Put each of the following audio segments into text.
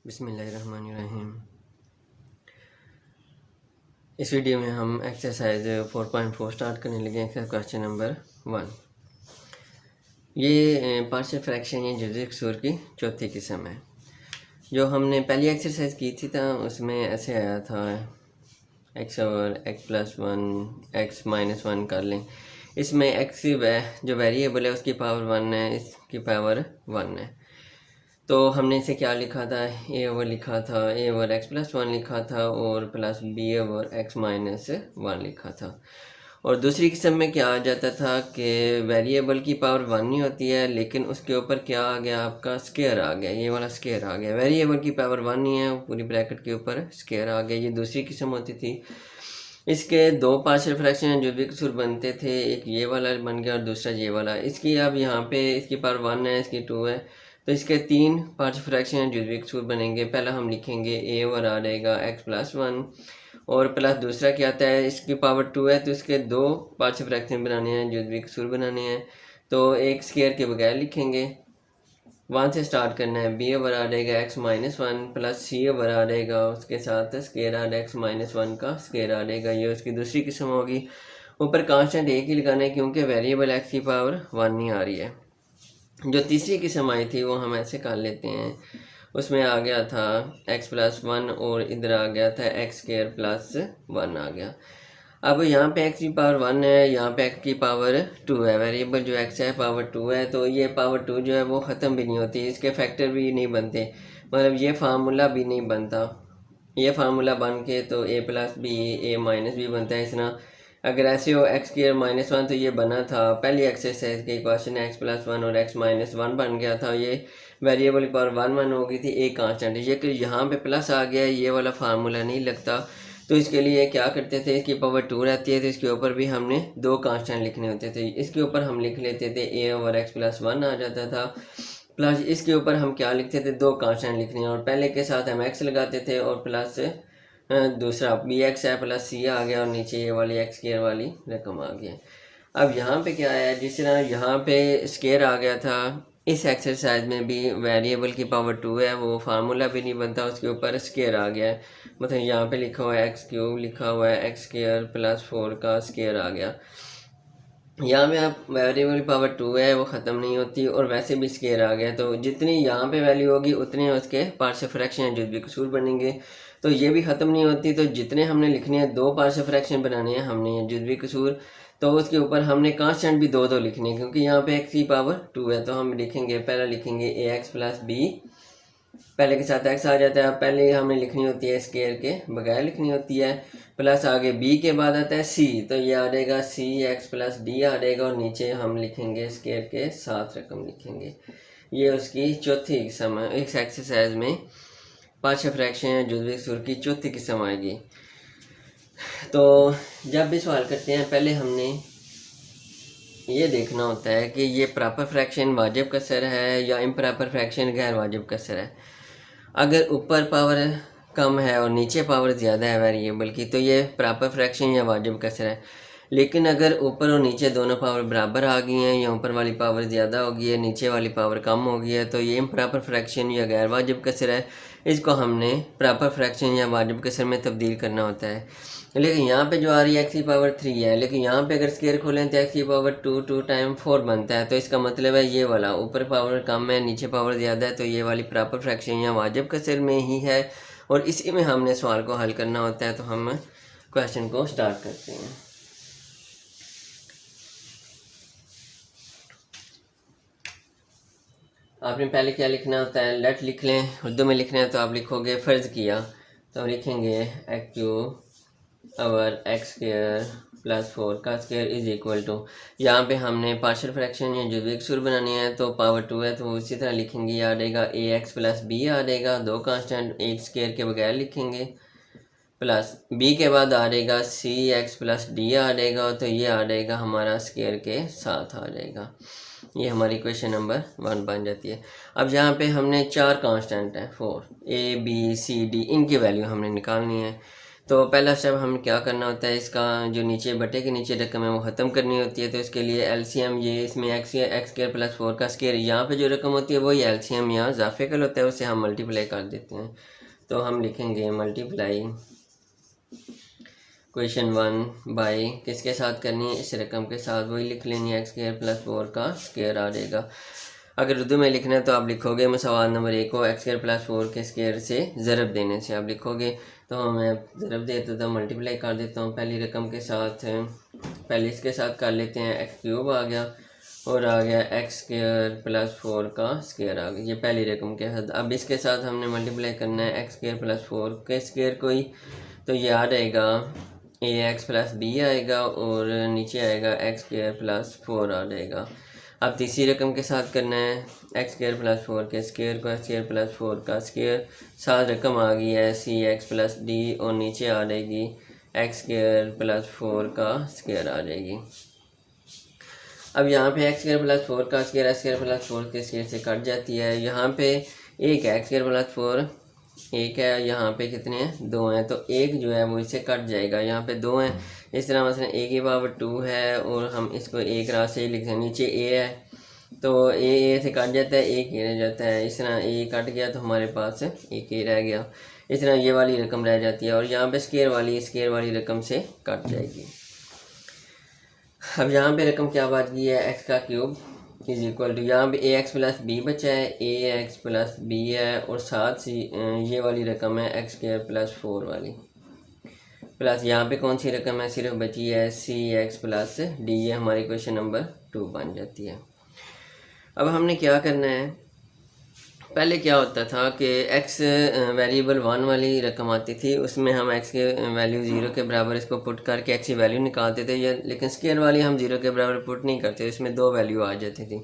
बिस्मिल्लाहिर्रहमानिर्रहीम। इस वीडियो में हम एक्सरसाइज 4.4 स्टार्ट करने लगे। Exercise question number 1। ये पार्शियल फ्रैक्शन या जुज़वी कसूर की चौथी किस्म है। जो हमने पहली एक्सरसाइज की थी उसमें ऐसे आया था x over x plus 1 x minus 1 कर लें। इसमें x की जो वेरिएबल है उसकी पावर 1 है, इसकी पावर 1 है। तो हमने इसे क्या लिखा था, a ओवर लिखा था, a ओवर x प्लस 1 लिखा था और plus b over x minus 1 लिखा था। और दूसरी किस्म में क्या आ जाता था कि वेरिएबल की पावर 1 नहीं होती है, लेकिन उसके ऊपर क्या आ गया, आपका स्केयर आ गया, ये वाला स्केयर आ गया। वेरिएबल की पावर 1 नहीं है, पूरी ब्रैकेट के ऊपर स्केयर आ गया। ये दूसरी किस्म होती थी। इसके दो पार्शियल फ्रैक्शन जो भी कसूर बनते थे, एक ये वाला बन गया और दूसरा ये वाला। इसकी अब यहाँ पे इसकी पावर 1 है, इसकी 2 है, तो इसके तीन पार्शियल फ्रैक्शन जुज़वी कसूर बनेंगे। पहला हम लिखेंगे a ओवर आ जाएगा x प्लस 1 और प्लस दूसरा क्या आता है, इसकी पावर 2 है, तो इसके दो पार्शियल फ्रैक्शन बनाने हैं, जुज़वी कसूर बनाने हैं। तो एक स्केयर के बगैर लिखेंगे, 1 से स्टार्ट करना है। b ओवर आ जाएगा x minus 1 plus c over आ जाएगा, उसके साथ स्केयर आ जाएगा x माइनस 1 का स्केयर आ जाएगा। ये उसकी दूसरी किस्म होगी। ऊपर कांस्टेंट एक ही लगाना है क्योंकि वेरिएबल x की पावर 1 नहीं आ रही है। जो तीसरी किस्म आई थी वो हम ऐसे कर लेते हैं। उसमें आ गया था x प्लस 1 और इधर आ गया था x स्क्वायर प्लस 1 आ गया। अब यहाँ पे x की पावर 1 है, यहाँ पे x की पावर 2 है। वेरिएबल जो x है पावर 2 है, तो ये पावर 2 जो है वो ख़त्म भी नहीं होती, इसके फैक्टर भी नहीं बनते, मतलब ये फार्मूला भी नहीं बनता। ये फार्मूला बन के तो a plus B a minus B बनता है। इस तरह अगर ऐसे हो x स्क्वायर माइनस 1, तो ये बना था पहली एक्सरसाइज के क्वेश्चन, x प्लस 1 और x माइनस 1 बन गया था। ये वेरिएबल की पावर 1 हो गई थी, एक कांस्टेंट। ये कि यहाँ पे प्लस आ गया, ये वाला फार्मूला नहीं लगता। तो इसके लिए क्या करते थे, इसकी पावर 2 रहती है तो इसके ऊपर भी हमने दो कांस्टेंट लिखने होते थे। इसके ऊपर हम लिख लेते थे a ओवर x प्लस 1 आ जाता था, प्लस इसके ऊपर हम क्या लिखते थे, दो कांस्टेंट लिखने, और पहले के साथ हम x लगाते थे और प्लस दूसरा बी एक्स है प्लस सी आ गया और नीचे ये वाली एक्स स्क्वायर वाली रकम आ गई। अब यहाँ पे क्या है, जिस तरह यहाँ पे स्क्वायर आ गया था, इस एक्सरसाइज में भी वेरिएबल की पावर 2 है, वो फार्मूला भी नहीं बनता, उसके ऊपर स्क्वायर आ गया है। मतलब यहाँ पे लिखा हुआ है एक्स क्यूब, लिखा हुआ है एक्स स्क्वायर प्लस 4 का स्क्वायर आ गया। यहाँ पे आप वेरिएबल पावर 2 है वो ख़त्म नहीं होती और वैसे भी स्क्वायर आ गया, तो जितनी यहाँ पे वैल्यू होगी उतने उसके पार्शियल फ्रैक्शन जुज़वी कसूर बनेंगे। तो ये भी ख़त्म नहीं होती, तो जितने हमने लिखने हैं, दो पार्शियल फ्रैक्शन बनाने हैं हमने जुज़वी कसूर, तो उसके ऊपर हमने कांस्टेंट भी दो दो लिखने हैं क्योंकि यहाँ पे x की पावर 2 है। तो हम लिखेंगे, पहला लिखेंगे ax प्लस बी, पहले के साथ x आ जाता है, पहले हमें लिखनी होती है स्क्वायर के बगैर लिखनी होती है, प्लस आगे b के बाद आता है c, तो ये आ जाएगा c x प्लस डी आ जाएगा, और नीचे हम लिखेंगे स्क्वायर के साथ रकम लिखेंगे। ये उसकी चौथी किस्म है। इस एक्सरसाइज में पार्शियल फ्रैक्शन जुज़वी कसूर की चौथी किस्म आएगी। तो जब भी सवाल करते हैं, पहले हमने ये देखना होता है कि ये प्रॉपर फ्रैक्शन वाजिब कसर है या इम्प्रॉपर फ्रैक्शन गैर वाजिब कसर है। अगर ऊपर पावर कम है और नीचे पावर ज़्यादा है वेरिएबल की, तो ये प्रॉपर फ्रैक्शन या वाजिब कसर है। लेकिन अगर ऊपर और नीचे दोनों पावर बराबर आ गई हैं, या ऊपर वाली पावर ज़्यादा हो गई है, नीचे वाली पावर कम हो गई है, तो ये इम्प्रॉपर फ्रैक्शन या गैर वाजिब कसर है। इसको हमने प्रॉपर फ्रैक्शन या वाजिब कसर में तब्दील करना होता है। लेकिन यहाँ पे जो आ रही है x की पावर 3 है, लेकिन यहाँ पे अगर स्क्वायर खोलें तो x की पावर 2 टाइम 4 बनता है। तो इसका मतलब है ये वाला ऊपर पावर कम है, नीचे पावर ज़्यादा है, तो ये वाली प्रॉपर फ्रैक्शन या वाजिब कसर में ही है, और इसी में हमने सवाल को हल करना होता है। तो हम क्वेश्चन को स्टार्ट करते हैं। आपने पहले क्या लिखना होता है, लेट लिख लें। उर्दू में लिखना है तो आप लिखोगे फ़र्ज़ किया, तो लिखेंगे x cube over x square plus 4 का स्क्वायर इज इक्वल टू, यहाँ पे हमने पार्शियल फ्रैक्शन या जुज़वी कसूर बनानी है, तो पावर 2 है तो उसी तरह लिखेंगे, आ जाएगा ए एक्स प्लस बी आ जाएगा, दो कांस्टेंट एक स्क्वायर के बगैर लिखेंगे, प्लस बी के बाद आ जाएगा सी एक्स प्लस डी आ जाएगा, तो ये आ जाएगा हमारा स्क्वायर के साथ आ जाएगा। ये हमारी क्वेश्चन नंबर 1 बन जाती है। अब यहाँ पे हमने चार कांस्टेंट हैं 4 ए बी सी डी, इनकी वैल्यू हमने निकालनी है। तो पहला स्टेप हमें क्या करना होता है, इसका जो नीचे बटे के नीचे रकम है वो ख़त्म करनी होती है। तो इसके लिए एलसीएम ये इसमें एक्स स्क्वायर प्लस 4 का स्क्वायर, यहाँ पे जो रकम होती है वही एलसीएम यहाँ इजाफे होता है, उसे हम मल्टीप्लाई कर देते हैं। तो हम लिखेंगे मल्टीप्लाई क्वेश्चन 1 बाई किसके साथ करनी है, इस रकम के साथ, वही लिख लेनी है एक्स स्क्वायर प्लस 4 का स्क्वायर आ जाएगा। अगर उर्दू में लिखना है तो आप लिखोगे मसवाद नंबर 1 को एक्स स्क्वायर प्लस 4 के स्क्वायर से ज़रब देने से आप लिखोगे। तो मैं ज़रब देता तो मल्टीप्लाई कर देता हूँ पहली रकम के साथ, पहले इसके साथ कर लेते हैं, एक्स क्यूब आ गया और आ गया एक्स स्क्वायर प्लस 4 का स्क्वायर आ गया, ये पहली रकम के साथ। अब इसके साथ हमने मल्टीप्लाई करना है एक्स स्क्वायर प्लस 4 के स्क्वायर को ही, तो ये आ जाएगा ए एक्स प्लस बी आएगा और नीचे आएगा एक्स स्क्वायर प्लस 4 आ जाएगा। अब तीसरी रकम के साथ करना है एक्स स्क्वायर प्लस 4 के स्क्वायर को, एक्स स्क्वायर प्लस 4 का स्क्वायर, साथ रकम आ गई है सी एक्स प्लस डी और नीचे आ जाएगी एक्स स्क्वायर प्लस 4 का स्क्वायर आ जाएगी। अब यहाँ पे एक्स स्क्वायर प्लस 4 का स्क्वायर एक्स स्क्वायर प्लस 4 के स्क्वायर से कट जाती है। यहाँ पे एक है एक्स स्क्वायर प्लस 4, एक है, यहाँ पे कितने हैं, 2 हैं, तो एक जो है वो इससे कट जाएगा, यहाँ पे 2 हैं। इस तरह मसलन ए की पावर 2 है और हम इसको एक राह से ही लिखते हैं, नीचे ए है तो ए से कट जाता है, एक ए रह जाता है, इस तरह ए कट गया तो हमारे पास एक ए रह गया, इस तरह ये वाली रकम रह जाती है और यहाँ पे स्क्वायर वाली रकम से कट जाएगी। अब यहाँ पे रकम क्या बात की है, एक्स का क्यूब इज इक्वल टू, यहाँ पे ए एक्स प्लस बी बचा है, ए एक्स प्लस बी है और साथ सी ये वाली रकम है एक्स स्क्वायर प्लस 4 वाली, प्लस यहाँ पे कौन सी रकम है, सिर्फ बची है सी एक्स प्लस डी, ये हमारी क्वेश्चन नंबर 2 बन जाती है। अब हमने क्या करना है, पहले क्या होता था कि एक्स वेरिएबल 1 वाली रकम आती थी, उसमें हम एक्स के वैल्यू 0 के बराबर इसको पुट करके एक्स की वैल्यू निकालते थे, ये लेकिन स्क्वायर वाली हम 0 के बराबर पुट नहीं करते, इसमें 2 वैल्यू आ जाती थी।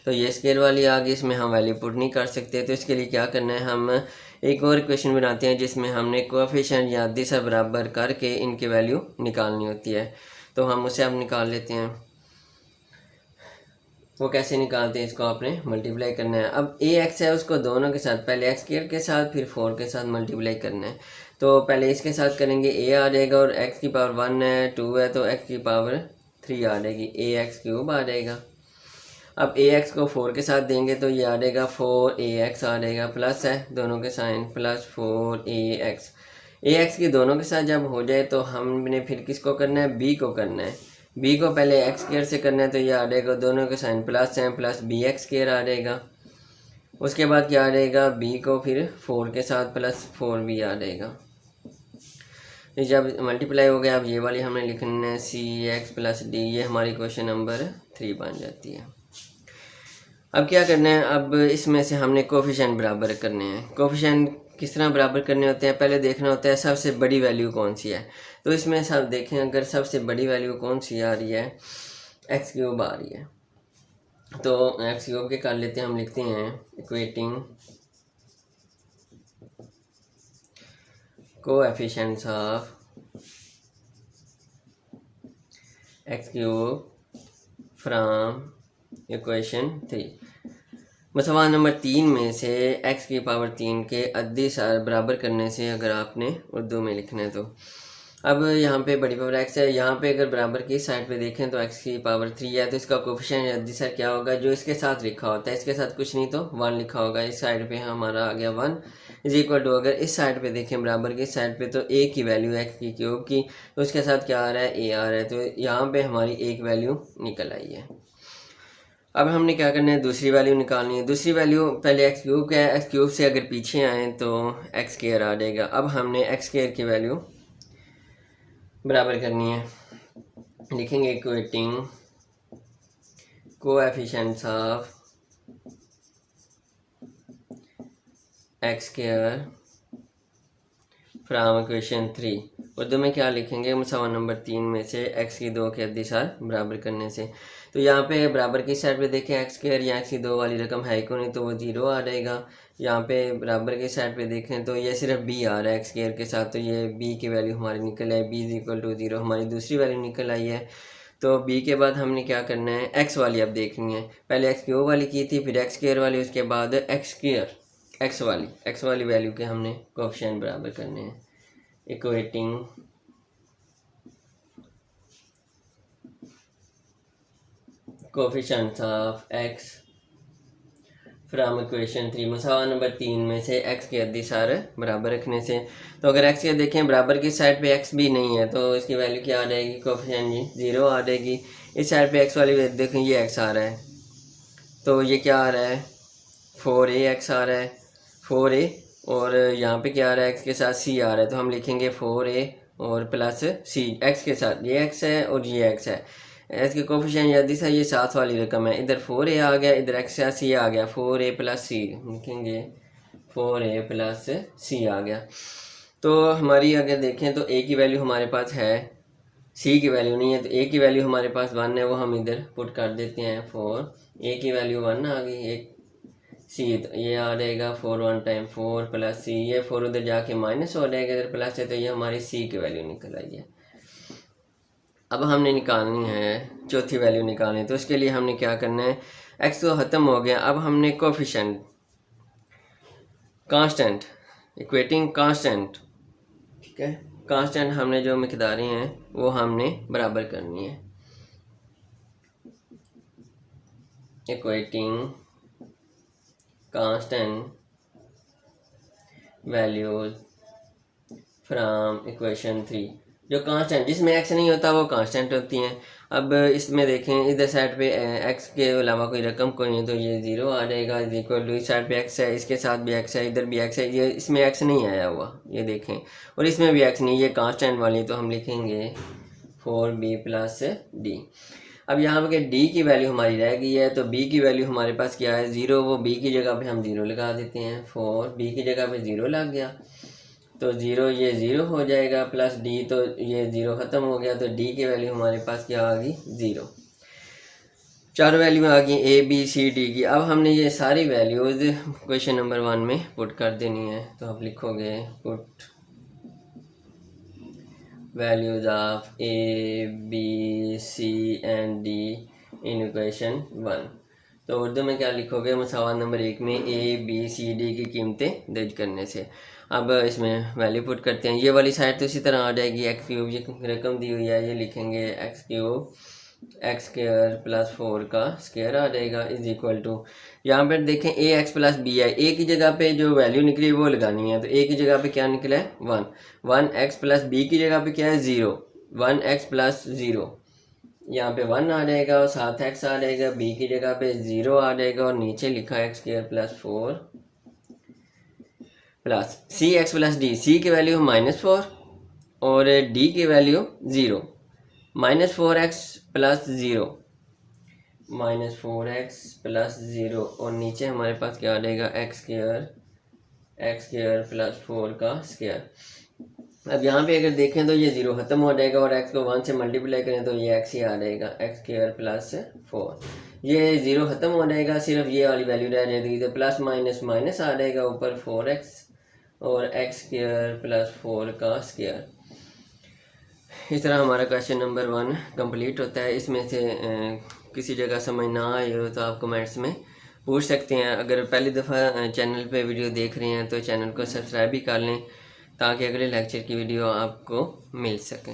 तो ये स्क्वायर वाली आ गई, इसमें हम वैल्यू पुट नहीं कर सकते, तो इसके लिए क्या करना है, हम एक और इक्वेशन बनाते हैं जिसमें हमने कोएफिशिएंट या दिशा बराबर करके इनकी वैल्यू निकालनी होती है। तो हम उसे अब निकाल लेते हैं। वो कैसे निकालते हैं, इसको आपने मल्टीप्लाई करना है। अब ए एक्स है उसको दोनों के साथ, पहले एक्स स्क्वायर के साथ फिर 4 के साथ मल्टीप्लाई करना है। तो पहले इसके साथ करेंगे, ए आ जाएगा और एक्स की पावर 1 है 2 है तो एक्स की पावर 3 आ जाएगी, ए एक्स क्यूब आ जाएगा। अब ए एक्स को 4 के साथ देंगे तो ये आ जाएगा 4 ए एक्स आ जाएगा, प्लस है दोनों के साइन, प्लस 4 ए एक्स की दोनों के साथ जब हो जाए तो हमने फिर किसको करना है, बी को करना है। बी को पहले एक्स स्क्वायर से करना है तो ये आ जाएगा, दोनों के साइन प्लस हैं, प्लस बी एक्स स्क्वायर आ जाएगा। उसके बाद क्या आ जाएगा, बी को फिर 4 के साथ प्लस 4 बी आ जाएगा। जब मल्टीप्लाई हो गया, अब ये वाली हमने लिखना है सी एक्स प्लस डी, ये हमारी क्वेश्चन नंबर 3 बन जाती है। अब क्या करना है, अब इसमें से हमने कोफिशिएंट बराबर करने हैं। कोफिशिएंट किस तरह बराबर करने होते हैं, पहले देखना होता है सबसे बड़ी वैल्यू कौन सी है। तो इसमें सब देखें, अगर सबसे बड़ी वैल्यू कौन सी आ रही है, एक्स क्यूब आ रही है, तो एक्स क्यूब के कर लेते हैं, हम लिखते हैं equating coefficients of X cube from equation 3। मसवाद नंबर 3 में से x की पावर 3 के अद्दी सार बराबर करने से अगर आपने उर्दू में लिखना है तो अब यहाँ पे बड़ी पावर x है, यहाँ पे अगर बराबर की साइड पे देखें तो x की पावर 3 है, तो इसका कोफिशिएंट अद्दी सार क्या होगा, जो इसके साथ लिखा होता है, इसके साथ कुछ नहीं तो 1 लिखा होगा, इस साइड पे हमारा आ गया 1 इज इक्वल टू, अगर इस साइड पे देखें बराबर की साइड पे तो a की वैल्यू है x की क्यूब की, तो उसके साथ क्या आ रहा है, a आ रहा है, तो यहाँ पे हमारी एक वैल्यू निकल आई है। अब हमने क्या करना है, दूसरी वैल्यू निकालनी है। दूसरी वैल्यू पहले एक्स क्यूब का है, एक्स क्यूब से अगर पीछे आए तो एक्स स्क्वायर आ जाएगा। अब हमने एक्स स्क्वायर की वैल्यू बराबर करनी है, लिखेंगे equating coefficients of x square from equation 3। Urdu में क्या लिखेंगे, मसवाद नंबर 3 में से x की 2 के अद्दी सार बराबर करने से। तो यहाँ पे बराबर की साइड पे देखें एक्स स्क्वायर या एक्स की 2 वाली रकम है को नहीं तो वो 0 आ जाएगा। यहाँ पे बराबर की साइड पे देखें तो ये सिर्फ b आ रहा है एक्स स्क्वायर के साथ, तो ये b की वैल्यू हमारी निकल आई, b इज इक्वल टू 0 हमारी दूसरी वैल्यू निकल आई है। तो b के बाद हमने क्या करना है, x वाली अब देखनी है, पहले एक्स क्यूब वाली की थी, फिर एक्स स्क्वायर वाली, उसके बाद एक्स स्क्वायर एक्स वाली वैल्यू के हमने कोएफिशिएंट बराबर करने हैं। Equating coefficients of x from equation 3, मसावा number 3 में से x की अद्दी सारे बराबर रखने से। तो अगर x के देखें बराबर की साइड पे x भी नहीं है तो इसकी वैल्यू क्या आ जाएगी, कोफिशिएंट जी 0 आ जाएगी। इस साइड पे x वाली देखें ये x आ रहा है तो ये क्या आ रहा है 4ax आ रहा है 4a, और यहाँ पे क्या आ रहा है x के साथ c आ रहा है तो हम लिखेंगे 4a और प्लस c, x के साथ ये x है और ये x है। एक्स के कोफिशिएंट या दिशा ये साथ वाली रकम है, इधर 4a आ गया, इधर x से c आ गया, 4a प्लस c लिखेंगे 4a प्लस c आ गया। तो हमारी अगर देखें तो a की वैल्यू हमारे पास है, c की वैल्यू नहीं है, तो a की वैल्यू हमारे पास 1 है, वो हम इधर पुट कर देते हैं 4, a की वैल्यू 1 आ गई, एक c तो ये आ जाएगा 4 1 टाइम 4 प्लस c, ये 4 उधर जाके माइनस हो जाएगा, इधर प्लस है तो ये हमारी c की वैल्यू निकल आई है। अब हमने निकालनी है चौथी वैल्यू निकालनी है, तो उसके लिए हमने क्या करना है, x तो ख़त्म हो गया, अब हमने कोफिशिएंट कांस्टेंट इक्वेटिंग कांस्टेंट, ठीक है, कांस्टेंट हमने जो मिकदारें हैं वो हमने बराबर करनी है। Equating constant values from equation 3, जो कांस्टेंट जिसमें x नहीं होता वो कांस्टेंट होती हैं। अब इसमें देखें इधर साइड पे x के अलावा कोई रकम कोई है तो ये 0 आ जाएगा, इज इक्वल टू इस साइड पे x है, इसके साथ भी x है, इधर भी x है, ये इसमें x नहीं आया हुआ ये देखें, और इसमें भी x नहीं, ये कांस्टेंट वाली, तो हम लिखेंगे 4b प्लस d। अब यहाँ पे d की वैल्यू हमारी रह गई है तो b की वैल्यू हमारे पास क्या है 0, वो b की जगह पे हम 0 लगा देते हैं, 4 b की जगह पे 0 लग गया तो 0 ये 0 हो जाएगा, प्लस d तो ये 0 ख़त्म हो गया, तो d की वैल्यू हमारे पास क्या आ गई 0। चार वैल्यू आ गई a b c d की। अब हमने ये सारी वैल्यूज़ क्वेश्चन नंबर 1 में पुट कर देनी है, तो आप लिखोगे put values of a b c and d in equation 1। तो उर्दू में क्या लिखोगे, मसावा नंबर 1 में a b c d की कीमतें दर्ज करने से। अब इसमें वैल्यू पुट करते हैं, ये वाली साइड तो इसी तरह आ जाएगी, एक्स क्यूब ये रकम दी हुई है, ये लिखेंगे x cube x square plus 4 का स्क्वायर आ जाएगा, इज इक्वल टू यहाँ पर देखें ए एक्स प्लस बी है, ए की जगह पे जो वैल्यू निकली वो लगानी है, तो ए की जगह पे क्या निकला है 1, 1 एक्स प्लस बी की जगह पे क्या है 0, 1 एक्स प्लस 0, यहाँ पे 1 आ जाएगा और साथ एक्स आ जाएगा, बी की जगह पे 0 आ जाएगा और नीचे लिखा है एक्स स्क्वायर प्लस 4 प्लस सी एक्स प्लस डी, सी की वैल्यू -4 और डी की value 0, -4x plus 0, -4x plus 0 और नीचे हमारे पास क्या आ जाएगा एक्स स्क्वायर प्लस 4 का स्क्वायर। अब यहाँ पे अगर देखें तो ये 0 ख़त्म हो जाएगा और x को 1 से मल्टीप्लाई करें तो ये x ही आ जाएगा, एक्स स्क्वायर प्लस 4, ये 0 ख़त्म हो जाएगा, सिर्फ ये वाली वैल्यू रह जाएगी, तो प्लस माइनस माइनस आ जाएगा, ऊपर 4x और एक्स स्क्वायर प्लस 4 का स्क्वायर। इस तरह हमारा क्वेश्चन नंबर 1 कंप्लीट होता है। इसमें से किसी जगह समझ ना आए हो तो आप कमेंट्स में पूछ सकते हैं। अगर पहली दफ़ा चैनल पे वीडियो देख रहे हैं तो चैनल को सब्सक्राइब भी कर लें ताकि अगले लेक्चर की वीडियो आपको मिल सके।